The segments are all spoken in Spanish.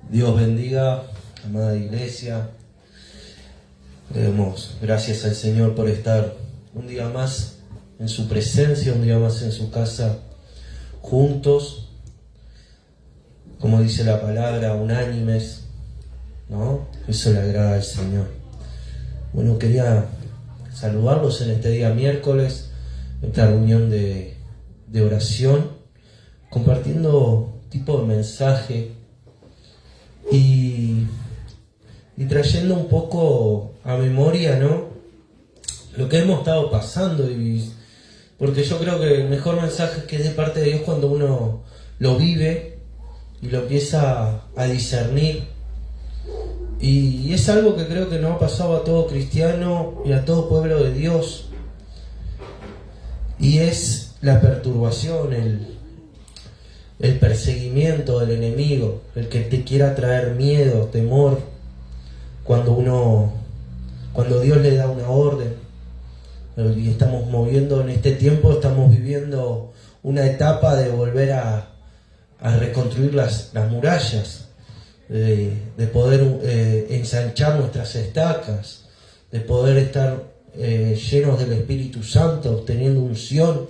Dios bendiga, amada iglesia. Le damos gracias al Señor por estar un día más en su presencia, un día más en su casa, juntos, como dice la palabra, unánimes, ¿no? Eso le agrada al Señor. Bueno, quería saludarlos en este día miércoles, esta reunión de oración, compartiendo tipo de mensaje y trayendo un poco a memoria, ¿no?, lo que hemos estado pasando, porque yo creo que el mejor mensaje es que es de parte de Dios cuando uno lo vive y lo empieza a discernir, y es algo que creo que nos ha pasado a todo cristiano y a todo pueblo de Dios, y es la perturbación, el perseguimiento del enemigo, el que te quiera traer miedo, temor, cuando Dios le da una orden. Y estamos moviendo en este tiempo, estamos viviendo una etapa de volver a reconstruir las murallas, de poder ensanchar nuestras estacas, de poder estar llenos del Espíritu Santo, teniendo unción.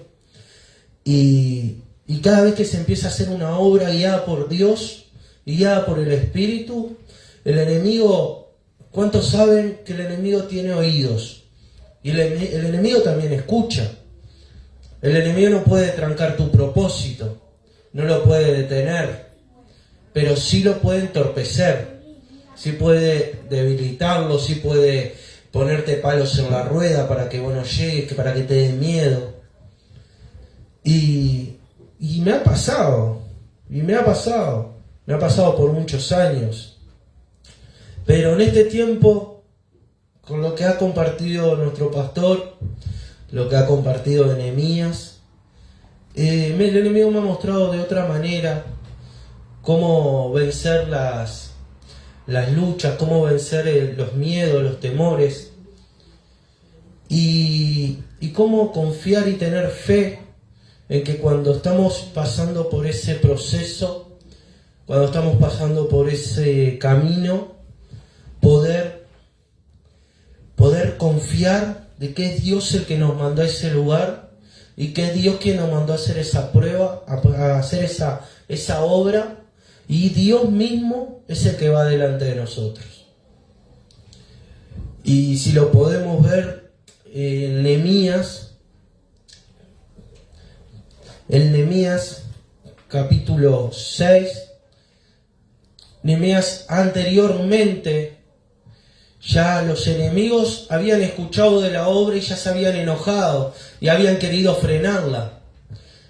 Y cada vez que se empieza a hacer una obra guiada por Dios, guiada por el Espíritu, el enemigo, ¿cuántos saben que el enemigo tiene oídos? Y el enemigo también escucha. El enemigo no puede trancar tu propósito, no lo puede detener, pero sí lo puede entorpecer, sí puede debilitarlo, sí puede ponerte palos en la rueda para que vos no llegues, para que te dé miedo. Y me ha pasado por muchos años. Pero en este tiempo, con lo que ha compartido nuestro pastor, lo que ha compartido Nehemías, el enemigo me ha mostrado de otra manera cómo vencer las luchas, cómo vencer los miedos, los temores, y cómo confiar y tener fe en que cuando estamos pasando por ese proceso, cuando estamos pasando por ese camino, poder confiar de que es Dios el que nos mandó a ese lugar y que es Dios quien nos mandó a hacer esa prueba, a hacer esa obra, y Dios mismo es el que va delante de nosotros. Y si lo podemos ver en Nehemías capítulo 6, Nehemías anteriormente, ya los enemigos habían escuchado de la obra y ya se habían enojado y habían querido frenarla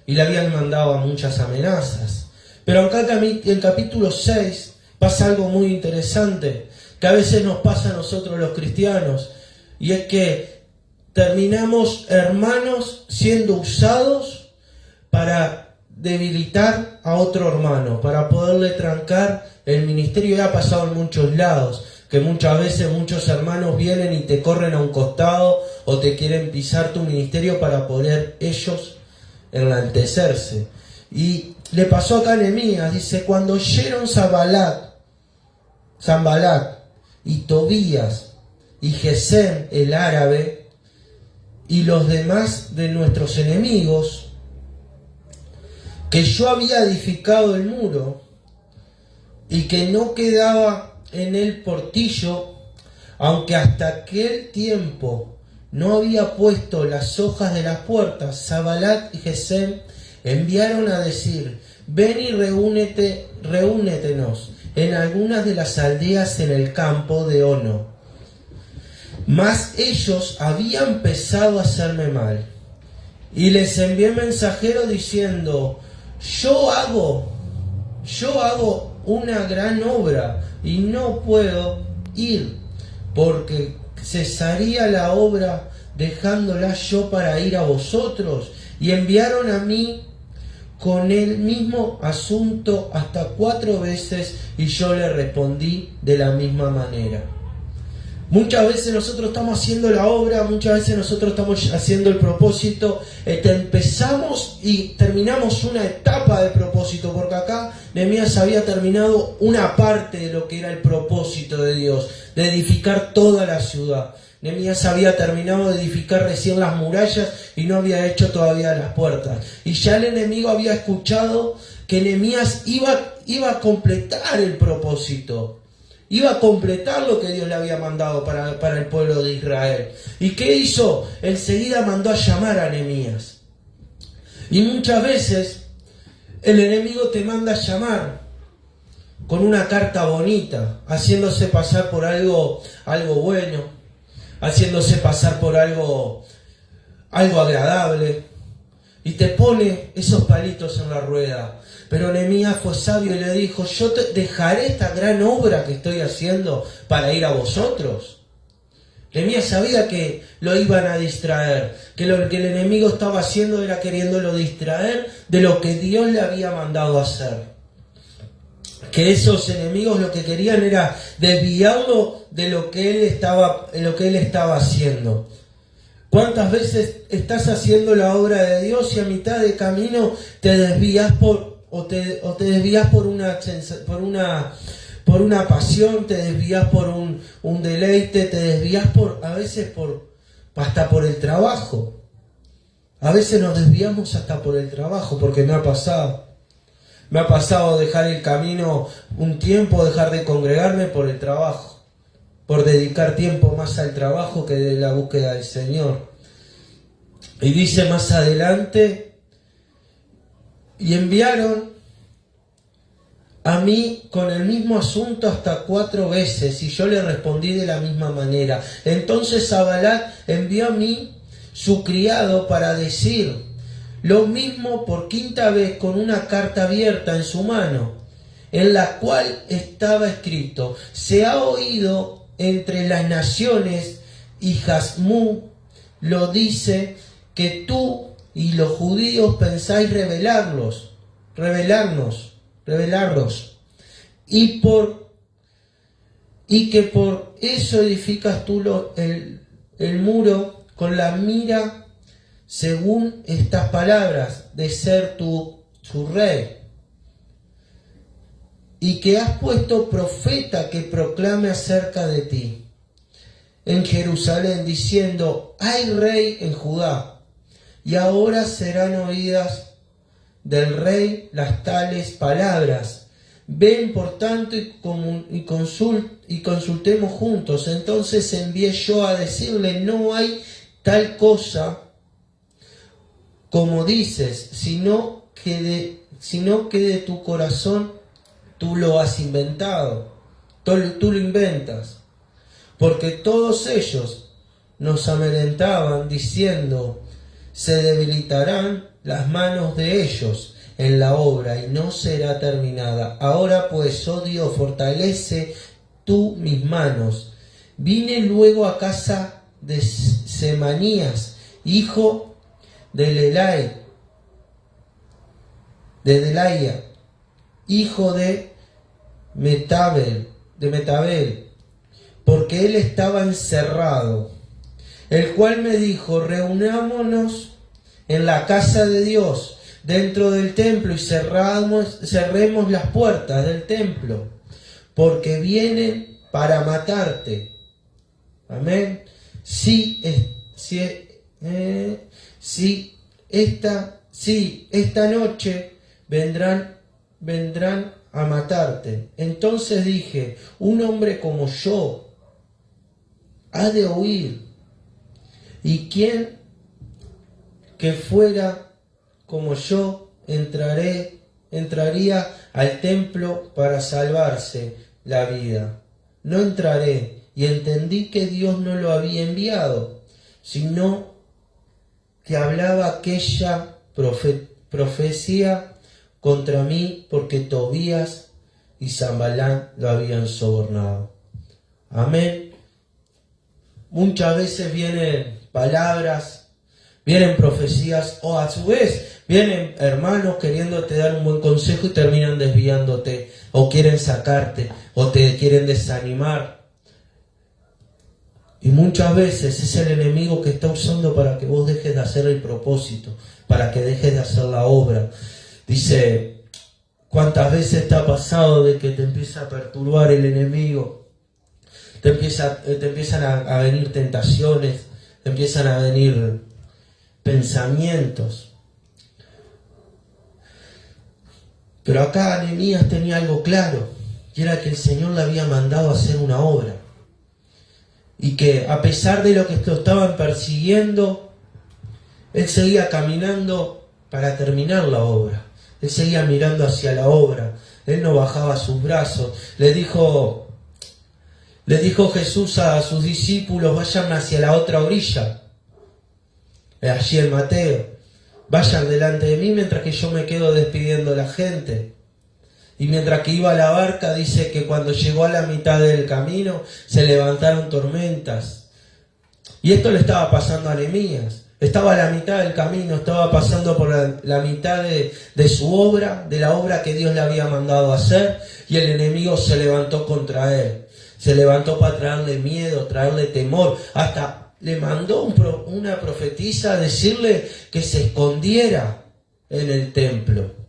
y le habían mandado muchas amenazas. Pero acá en capítulo 6 pasa algo muy interesante que a veces nos pasa a nosotros los cristianos, y es que terminamos, hermanos, siendo usados para debilitar a otro hermano, para poderle trancar el ministerio. Ya ha pasado en muchos lados, que muchas veces muchos hermanos vienen y te corren a un costado o te quieren pisar tu ministerio para poder ellos enaltecerse. Y le pasó acá a Nehemías, dice: cuando oyeron Sanbalat y Tobías y Gesem el árabe y los demás de nuestros enemigos, que yo había edificado el muro y que no quedaba en el portillo, aunque hasta aquel tiempo no había puesto las hojas de las puertas, Sanbalat y Gesem enviaron a decir: ven y reúnetenos en algunas de las aldeas en el campo de Ono. Mas ellos habían empezado a hacerme mal, y les envié mensajero diciendo: yo hago una gran obra y no puedo ir, porque cesaría la obra dejándola yo para ir a vosotros. Y enviaron a mí con el mismo asunto hasta 4 veces, y yo le respondí de la misma manera. Muchas veces nosotros estamos haciendo la obra, muchas veces nosotros estamos haciendo el propósito, empezamos y terminamos una etapa de propósito, porque acá Nehemías había terminado una parte de lo que era el propósito de Dios, de edificar toda la ciudad. Nehemías había terminado de edificar recién las murallas y no había hecho todavía las puertas. Y ya el enemigo había escuchado que Nehemías iba a completar el propósito. Iba a completar lo que Dios le había mandado para el pueblo de Israel. ¿Y qué hizo? Enseguida mandó a llamar a Nehemías. Y muchas veces el enemigo te manda a llamar con una carta bonita, haciéndose pasar por algo bueno, haciéndose pasar por algo agradable, y te pone esos palitos en la rueda. Pero Nehemías fue sabio y le dijo: yo dejaré esta gran obra que estoy haciendo para ir a vosotros. Nehemías sabía que lo iban a distraer, que lo que el enemigo estaba haciendo era queriéndolo distraer de lo que Dios le había mandado hacer. Que esos enemigos lo que querían era desviarlo de lo que él estaba haciendo. ¿Cuántas veces estás haciendo la obra de Dios y a mitad de camino te desvías por una pasión, te desvías por un deleite, te desvías a veces hasta por el trabajo? A veces nos desviamos hasta por el trabajo, porque me ha pasado. Me ha pasado dejar el camino un tiempo, dejar de congregarme por el trabajo, por dedicar tiempo más al trabajo que de la búsqueda del Señor. Y dice más adelante: y enviaron a mí con el mismo asunto hasta 4 veces, y yo le respondí de la misma manera. Entonces Sanbalat envió a mí su criado para decir lo mismo por 5ª vez, con una carta abierta en su mano, en la cual estaba escrito: se ha oído entre las naciones, y Jasmú lo dice, que tú y los judíos pensáis rebelarnos, y que por eso edificas tú el muro con la mira, según estas palabras, de ser tú su rey, y que has puesto profeta que proclame acerca de ti en Jerusalén, diciendo: hay rey en Judá. Y ahora serán oídas del rey las tales palabras. Ven por tanto y consultemos juntos. Entonces envié yo a decirle: no hay tal cosa como dices, sino que de tu corazón tú lo has inventado, tú lo inventas. Porque todos ellos nos amedrentaban diciendo: se debilitarán las manos de ellos en la obra y no será terminada. Ahora pues, oh Dios, fortalece tú mis manos. Vine luego a casa de Semanías, hijo de Delaía, hijo de Metabel, porque él estaba encerrado, el cual me dijo: reunámonos en la casa de Dios, dentro del templo, y cerremos las puertas del templo, porque vienen para matarte. Amén. Esta noche vendrán a matarte. Entonces dije: un hombre como yo ha de huir, y quien que fuera como yo entraría al templo para salvarse la vida. No entraré. Y entendí que Dios no lo había enviado, sino que hablaba aquella profecía contra mí, porque Tobías y Sanbalat lo habían sobornado. Amén. Muchas veces vienen palabras, vienen profecías, o a su vez vienen hermanos queriéndote dar un buen consejo y terminan desviándote, o quieren sacarte, o te quieren desanimar. Y muchas veces es el enemigo que está usando para que vos dejes de hacer el propósito, para que dejes de hacer la obra. Dice, ¿Cuántas veces te ha pasado de que te empieza a perturbar el enemigo? Te empiezan a venir tentaciones, te empiezan a venir pensamientos. Pero acá Nehemías tenía algo claro, y era que el Señor le había mandado a hacer una obra. Y que a pesar de lo que lo estaban persiguiendo, él seguía caminando para terminar la obra. Él seguía mirando hacia la obra. Él no bajaba sus brazos. Le dijo Jesús a sus discípulos: vayan hacia la otra orilla. Allí en Mateo. Vayan delante de mí mientras que yo me quedo despidiendo a la gente. Y mientras que iba a la barca, dice que cuando llegó a la mitad del camino, se levantaron tormentas. Y esto le estaba pasando a Nehemías. Estaba a la mitad del camino, estaba pasando por la mitad de su obra, de la obra que Dios le había mandado hacer, y el enemigo se levantó contra él. Se levantó para traerle miedo, traerle temor. Hasta le mandó una profetisa a decirle que se escondiera en el templo.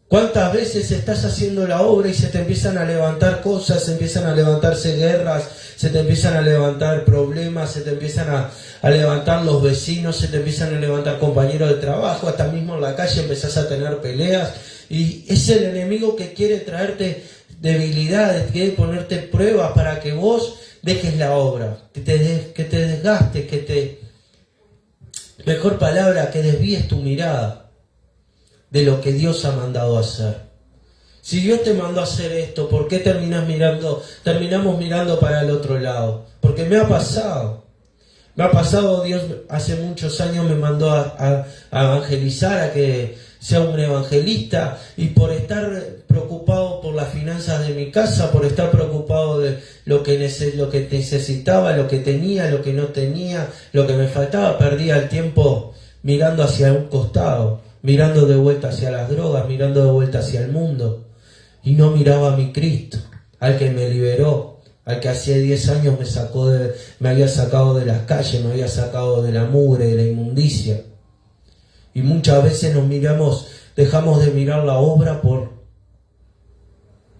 ¿Cuántas veces estás haciendo la obra y se te empiezan a levantar cosas, se empiezan a levantarse guerras, se te empiezan a levantar problemas, se te empiezan a levantar los vecinos, se te empiezan a levantar compañeros de trabajo, hasta mismo en la calle empezás a tener peleas? Y es el enemigo que quiere traerte debilidades, quiere ponerte pruebas para que vos dejes la obra, que te desgastes, mejor palabra, que desvíes tu mirada de lo que Dios ha mandado a hacer. Si Dios te mandó a hacer esto, ¿por qué terminamos mirando para el otro lado? Porque me ha pasado, Dios hace muchos años me mandó a evangelizar, a que sea un evangelista, y por estar preocupado por las finanzas de mi casa, por estar preocupado de lo que necesitaba, lo que tenía, lo que no tenía, lo que me faltaba, perdía el tiempo mirando hacia un costado, mirando de vuelta hacia las drogas, mirando de vuelta hacia el mundo, y no miraba a mi Cristo, al que me liberó, al que hace 10 años me había sacado de las calles, me había sacado de la mugre, de la inmundicia. Y muchas veces dejamos de mirar la obra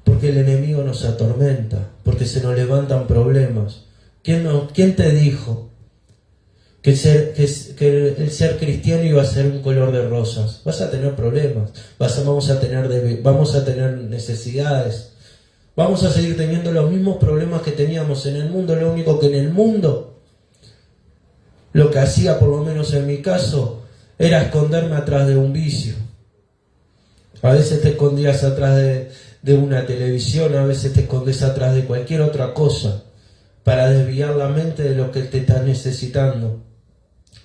porque el enemigo nos atormenta, porque se nos levantan problemas. ¿Quién te dijo que el ser cristiano iba a ser un color de rosas? Vas a tener problemas, vamos a tener necesidades, vamos a seguir teniendo los mismos problemas que teníamos en el mundo. Lo único que en el mundo, lo que hacía, por lo menos en mi caso, era esconderme atrás de un vicio. A veces te escondías atrás de una televisión, a veces te escondes atrás de cualquier otra cosa para desviar la mente de lo que te está necesitando.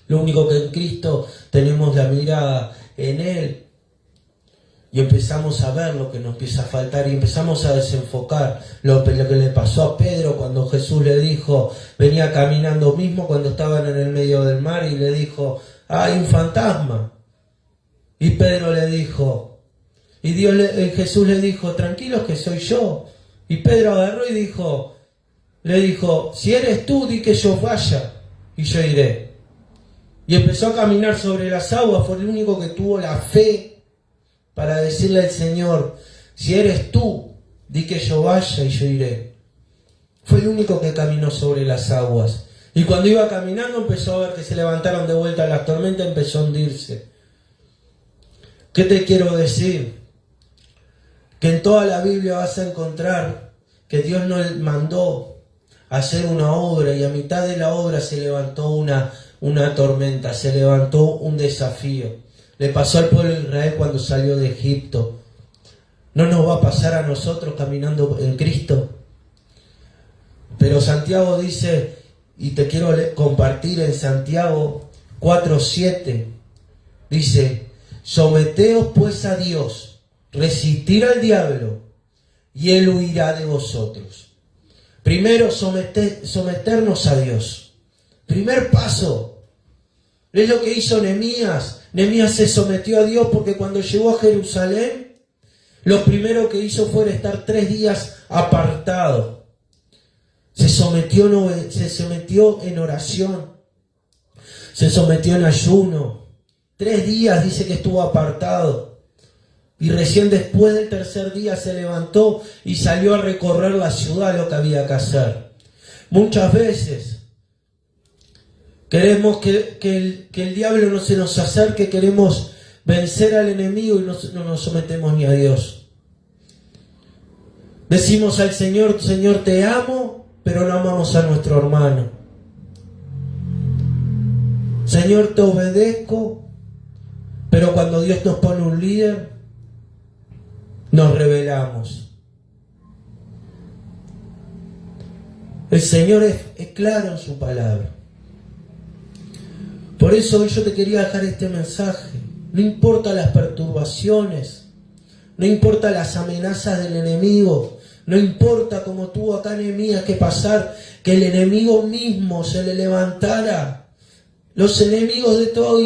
Lo único que en Cristo tenemos la mirada en Él, y empezamos a ver lo que nos empieza a faltar y empezamos a desenfocar. Lo que le pasó a Pedro cuando Jesús le dijo, venía caminando mismo cuando estaban en el medio del mar, y le dijo: hay un fantasma. Y Pedro le dijo, Jesús le dijo: tranquilos que soy yo. Y Pedro agarró y le dijo: si eres tú, di que yo vaya y yo iré. Y empezó a caminar sobre las aguas. Fue el único que tuvo la fe para decirle al Señor: si eres tú, di que yo vaya y yo iré. Fue el único que caminó sobre las aguas. Y cuando iba caminando empezó a ver que se levantaron de vuelta las tormentas, empezó a hundirse. ¿Qué te quiero decir? Que en toda la Biblia vas a encontrar que Dios nos mandó a hacer una obra, y a mitad de la obra se levantó una tormenta, se levantó un desafío. Le pasó al pueblo de Israel cuando salió de Egipto. ¿No nos va a pasar a nosotros caminando en Cristo? Pero Santiago dice, y te quiero compartir en Santiago 4:7, dice: someteos pues a Dios, resistir al diablo, y él huirá de vosotros. Primero, someternos a Dios. Primer paso. Es lo que hizo Nehemías. Nehemías se sometió a Dios porque cuando llegó a Jerusalén, lo primero que hizo fue estar 3 días apartado. Se sometió en oración, se sometió en ayuno. 3 días dice que estuvo apartado. Y recién después del tercer día se levantó y salió a recorrer la ciudad, lo que había que hacer. Muchas veces queremos que el diablo no se nos acerque, queremos vencer al enemigo y no nos sometemos ni a Dios. Decimos al Señor, Señor, te amo, pero no amamos a nuestro hermano. Señor, te obedezco, pero cuando Dios nos pone un líder, nos rebelamos. El Señor es claro en su palabra. Por eso hoy yo te quería dejar este mensaje. No importa las perturbaciones, no importa las amenazas del enemigo, no importa como tuvo acá Nehemías que pasar, que el enemigo mismo se le levantara. Los enemigos de todo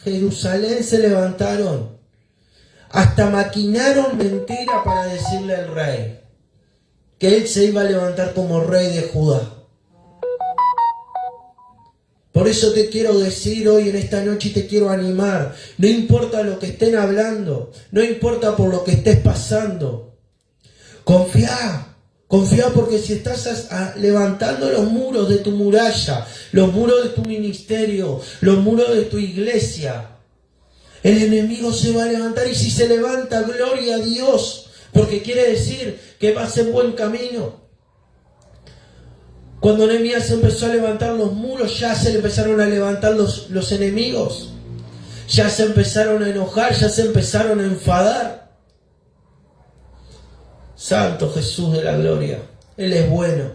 Jerusalén se levantaron. Hasta maquinaron mentira para decirle al rey que él se iba a levantar como rey de Judá. Por eso te quiero decir hoy en esta noche y te quiero animar. No importa lo que estén hablando, no importa por lo que estés pasando. Confía porque si estás levantando los muros de tu muralla, los muros de tu ministerio, los muros de tu iglesia, el enemigo se va a levantar y si se levanta, gloria a Dios, porque quiere decir que vas en buen camino. Cuando Nehemías empezó a levantar los muros, ya se le empezaron a levantar los enemigos. Ya se empezaron a enojar, ya se empezaron a enfadar. Santo Jesús de la gloria, Él es bueno.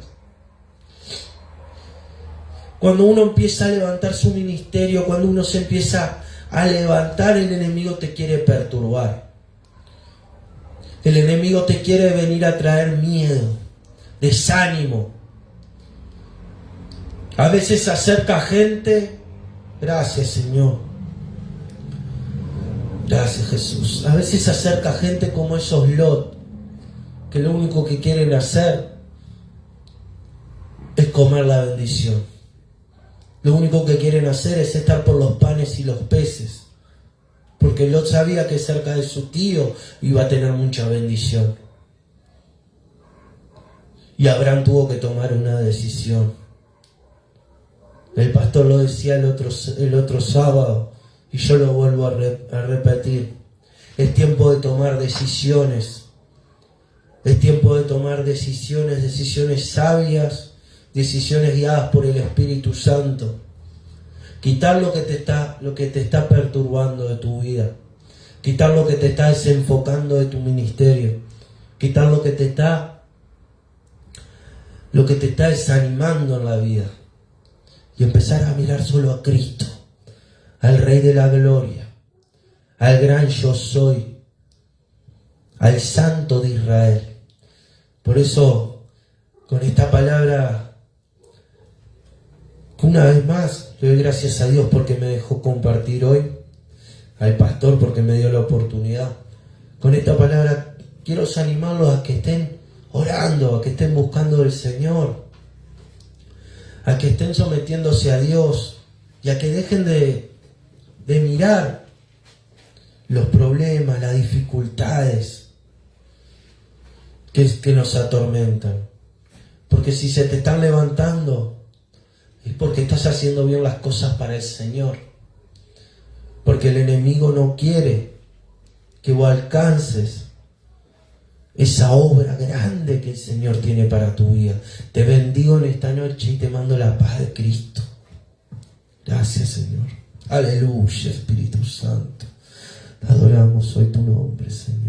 Cuando uno empieza a levantar su ministerio, cuando uno se empieza a levantar, el enemigo te quiere perturbar. El enemigo te quiere venir a traer miedo, desánimo. A veces se acerca gente, gracias Señor, gracias Jesús. A veces se acerca gente como esos Lot, que lo único que quieren hacer es comer la bendición. Lo único que quieren hacer es estar por los panes y los peces. Porque Lot sabía que cerca de su tío iba a tener mucha bendición. Y Abraham tuvo que tomar una decisión. El pastor lo decía el otro sábado y yo lo vuelvo a repetir. Es tiempo de tomar decisiones. Es tiempo de tomar decisiones sabias, decisiones guiadas por el Espíritu Santo. Quitar lo que te está perturbando de tu vida. Quitar lo que te está desenfocando de tu ministerio. Quitar lo que te está desanimando en la vida. Y empezar a mirar solo a Cristo, al Rey de la Gloria, al gran yo soy, al Santo de Israel. Por eso, con esta palabra, una vez más, le doy gracias a Dios porque me dejó compartir hoy, al pastor porque me dio la oportunidad. Con esta palabra quiero animarlos a que estén orando, a que estén buscando al Señor, a que estén sometiéndose a Dios y a que dejen de mirar los problemas, las dificultades que nos atormentan. Porque si se te están levantando es porque estás haciendo bien las cosas para el Señor. Porque el enemigo no quiere que vos alcances esa obra grande que el Señor tiene para tu vida. Te bendigo en esta noche y te mando la paz de Cristo. Gracias, Señor. Aleluya, Espíritu Santo. Te adoramos hoy tu nombre, Señor.